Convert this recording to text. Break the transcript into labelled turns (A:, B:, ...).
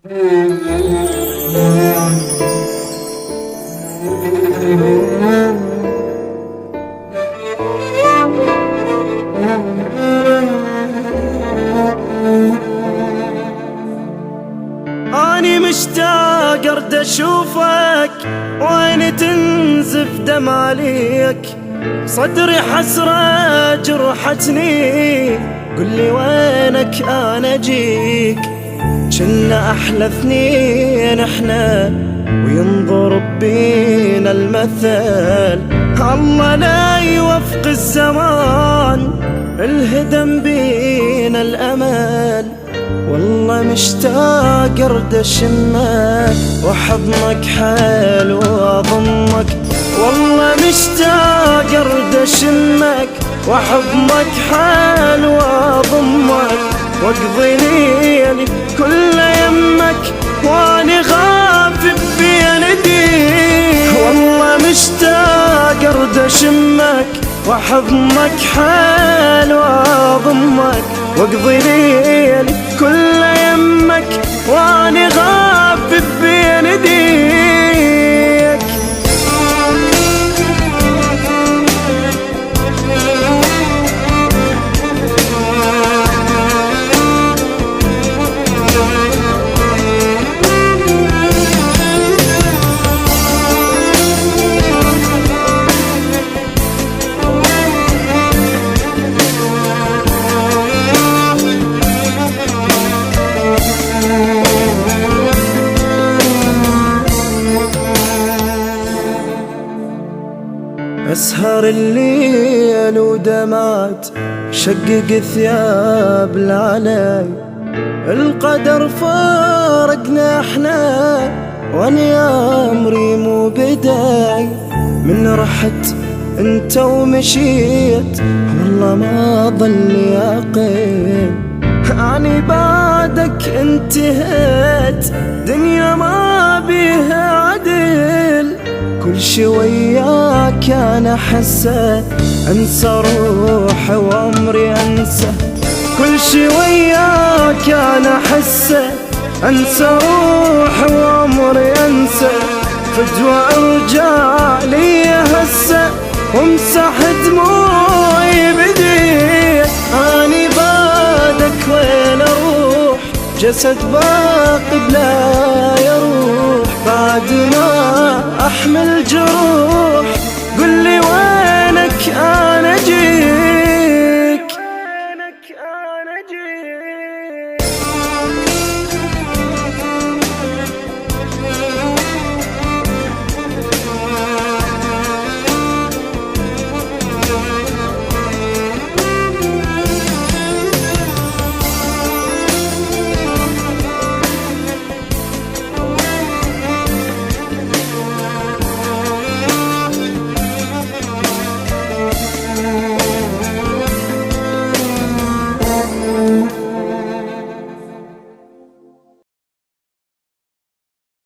A: أني مشتاق أرد أشوفك وين تنزف دم عليك، صدري حسرة جرحتني، قلي وينك أنا أجيك. جنا أحلى اثنين احنا وينضرب بينا المثل، الله لا يوفق الزمان الهدم بينا الأمل. والله مشتاق أرد أشمك وحضنك حلو أضمك، والله مشتاق أرد أشمك وحضنك حلو أضمك، واقضي ليلي كل يمك واني غافب بين يديك. والله مشتاق أرد أشمك وحضنك حلو أضمك، واقضي ليلي كل يمك واني غافب بين يديك. أسهر الليل ودمعت شقق ثياب العلي، القدر فارقنا احنا وانا امري مو بداي. من رحت انت ومشيت والله ما ظل يقين، اني بعدك انتهيت دنيا ما بيها عدل. كل شي وياك انا احسه انسى روحي وعمري انسى، كل شي وياك انا احسه انسى روحي وعمري انسى. فجوة ارجع لي هسه وامسح دموعي بديك، اني بعدك وين اروح جسد باقي بلا يروح. بعد ما احمل جروح قل لي وينك انا اجيك.